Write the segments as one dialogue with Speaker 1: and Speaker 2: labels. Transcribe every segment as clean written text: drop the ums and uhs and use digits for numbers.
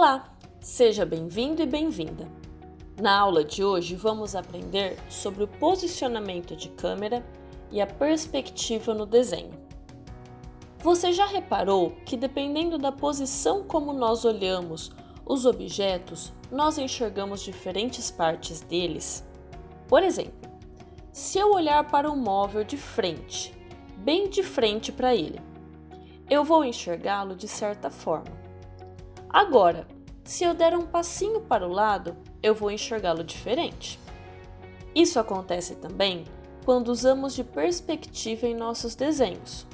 Speaker 1: Olá, seja bem-vindo e bem-vinda. Na aula de hoje vamos aprender sobre o posicionamento de câmera e a perspectiva no desenho. Você já reparou que dependendo da posição como nós olhamos os objetos, nós enxergamos diferentes partes deles? Por exemplo, se eu olhar para um móvel de frente, bem de frente para ele, eu vou enxergá-lo de certa forma. Agora, se eu der um passinho para o lado, eu vou enxergá-lo diferente. Isso acontece também quando usamos de perspectiva em nossos desenhos.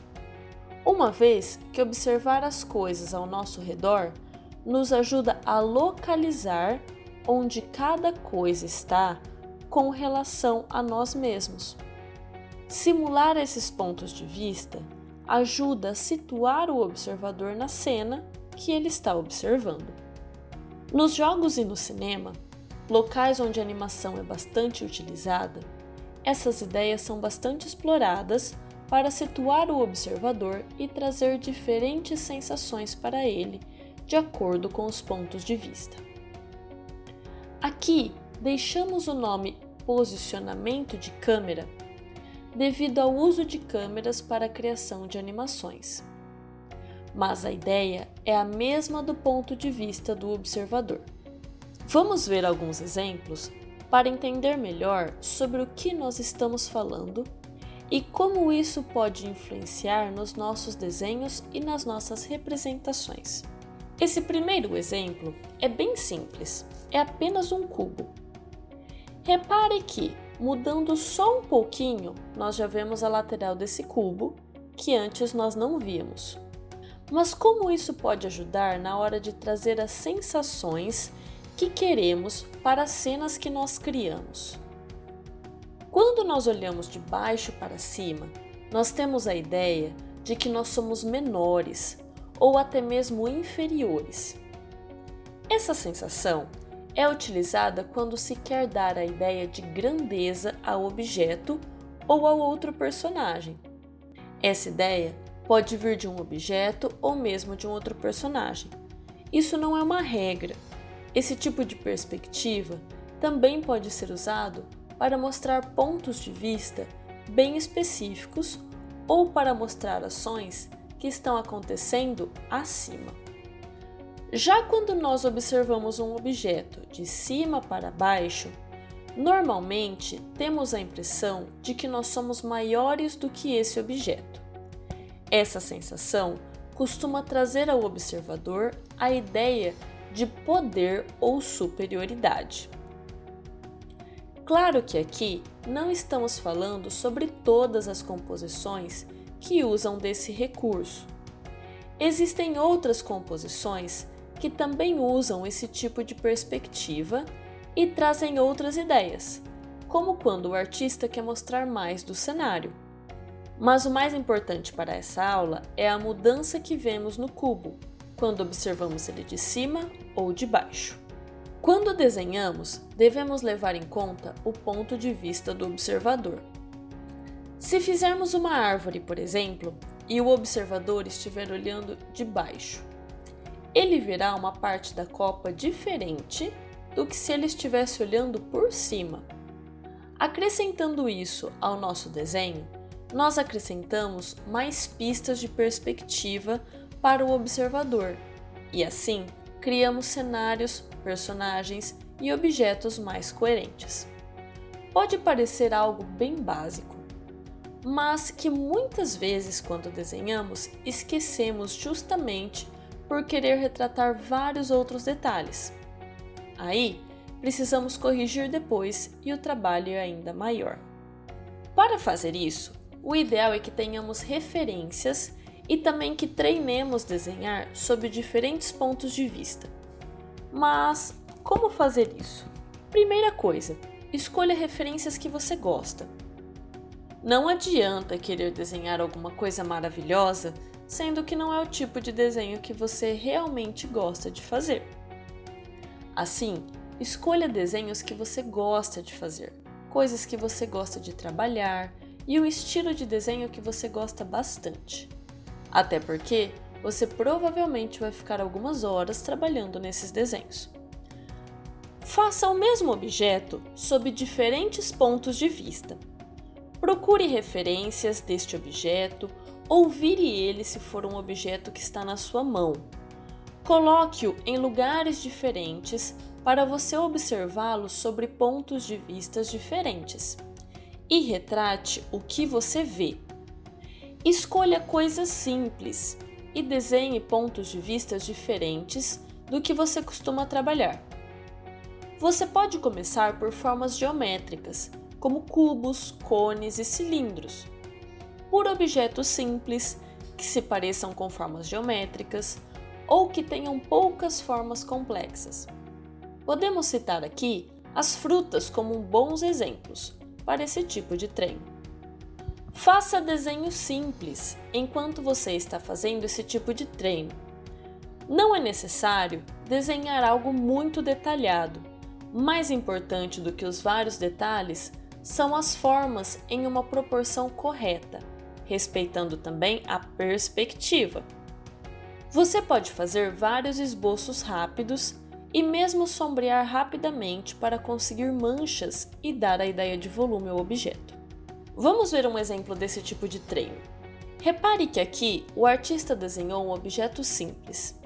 Speaker 1: Uma vez que observar as coisas ao nosso redor nos ajuda a localizar onde cada coisa está com relação a nós mesmos. Simular esses pontos de vista ajuda a situar o observador na cena que ele está observando. Nos jogos e no cinema, locais onde a animação é bastante utilizada, essas ideias são bastante exploradas para situar o observador e trazer diferentes sensações para ele, de acordo com os pontos de vista. Aqui, deixamos o nome posicionamento de câmera devido ao uso de câmeras para a criação de animações. Mas a ideia é a mesma do ponto de vista do observador. Vamos ver alguns exemplos para entender melhor sobre o que nós estamos falando e como isso pode influenciar nos nossos desenhos e nas nossas representações. Esse primeiro exemplo é bem simples, é apenas um cubo. Repare que, mudando só um pouquinho, nós já vemos a lateral desse cubo, que antes nós não víamos. Mas como isso pode ajudar na hora de trazer as sensações que queremos para as cenas que nós criamos? Quando nós olhamos de baixo para cima, nós temos a ideia de que nós somos menores ou até mesmo inferiores. Essa sensação é utilizada quando se quer dar a ideia de grandeza ao objeto ou ao outro personagem. Essa ideia pode vir de um objeto ou mesmo de um outro personagem. Isso não é uma regra. Esse tipo de perspectiva também pode ser usado para mostrar pontos de vista bem específicos ou para mostrar ações que estão acontecendo acima. Já quando nós observamos um objeto de cima para baixo, normalmente temos a impressão de que nós somos maiores do que esse objeto. Essa sensação costuma trazer ao observador a ideia de poder ou superioridade. Claro que aqui não estamos falando sobre todas as composições que usam desse recurso. Existem outras composições que também usam esse tipo de perspectiva e trazem outras ideias, como quando o artista quer mostrar mais do cenário. Mas o mais importante para essa aula é a mudança que vemos no cubo, quando observamos ele de cima ou de baixo. Quando desenhamos, devemos levar em conta o ponto de vista do observador. Se fizermos uma árvore, por exemplo, e o observador estiver olhando de baixo, ele verá uma parte da copa diferente do que se ele estivesse olhando por cima. Acrescentando isso ao nosso desenho, nós acrescentamos mais pistas de perspectiva para o observador e, assim, criamos cenários, personagens e objetos mais coerentes. Pode parecer algo bem básico, mas que muitas vezes, quando desenhamos, esquecemos justamente por querer retratar vários outros detalhes. Aí, precisamos corrigir depois e o trabalho é ainda maior. Para fazer isso, o ideal é que tenhamos referências e também que treinemos desenhar sob diferentes pontos de vista. Mas como fazer isso? Primeira coisa, escolha referências que você gosta. Não adianta querer desenhar alguma coisa maravilhosa, sendo que não é o tipo de desenho que você realmente gosta de fazer. Assim, escolha desenhos que você gosta de fazer, coisas que você gosta de trabalhar e um estilo de desenho que você gosta bastante. Até porque você provavelmente vai ficar algumas horas trabalhando nesses desenhos. Faça o mesmo objeto sob diferentes pontos de vista. Procure referências deste objeto ou vire ele se for um objeto que está na sua mão. Coloque-o em lugares diferentes para você observá-lo sobre pontos de vista diferentes e retrate o que você vê. Escolha coisas simples e desenhe pontos de vista diferentes do que você costuma trabalhar. Você pode começar por formas geométricas, como cubos, cones e cilindros, por objetos simples que se pareçam com formas geométricas ou que tenham poucas formas complexas. Podemos citar aqui as frutas como bons exemplos para esse tipo de treino. Faça desenhos simples enquanto você está fazendo esse tipo de treino. Não é necessário desenhar algo muito detalhado. Mais importante do que os vários detalhes são as formas em uma proporção correta, respeitando também a perspectiva. Você pode fazer vários esboços rápidos e mesmo sombrear rapidamente para conseguir manchas e dar a ideia de volume ao objeto. Vamos ver um exemplo desse tipo de treino. Repare que aqui o artista desenhou um objeto simples.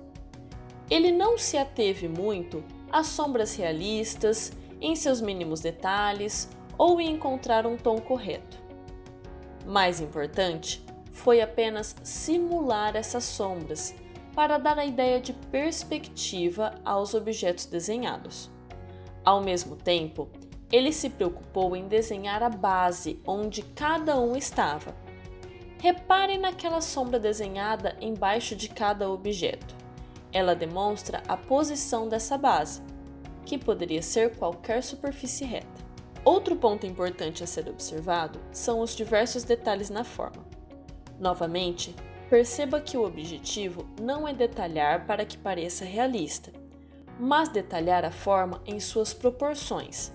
Speaker 1: Ele não se ateve muito às sombras realistas, em seus mínimos detalhes ou em encontrar um tom correto. Mais importante foi apenas simular essas sombras para dar a ideia de perspectiva aos objetos desenhados. Ao mesmo tempo, ele se preocupou em desenhar a base onde cada um estava. Repare naquela sombra desenhada embaixo de cada objeto. Ela demonstra a posição dessa base, que poderia ser qualquer superfície reta. Outro ponto importante a ser observado são os diversos detalhes na forma. Novamente, perceba que o objetivo não é detalhar para que pareça realista, mas detalhar a forma em suas proporções,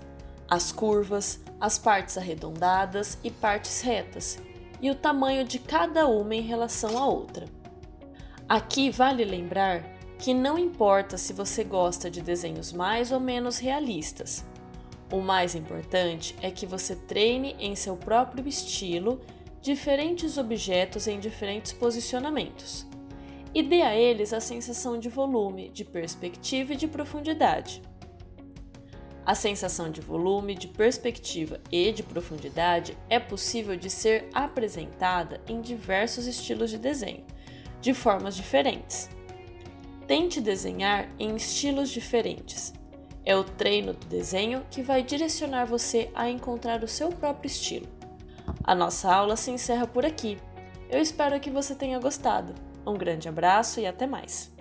Speaker 1: as curvas, as partes arredondadas e partes retas, e o tamanho de cada uma em relação à outra. Aqui vale lembrar que não importa se você gosta de desenhos mais ou menos realistas. O mais importante é que você treine em seu próprio estilo diferentes objetos em diferentes posicionamentos e dê a eles a sensação de volume, de perspectiva e de profundidade. A sensação de volume, de perspectiva e de profundidade é possível de ser apresentada em diversos estilos de desenho, de formas diferentes. Tente desenhar em estilos diferentes. É o treino do desenho que vai direcionar você a encontrar o seu próprio estilo. A nossa aula se encerra por aqui. Eu espero que você tenha gostado. Um grande abraço e até mais!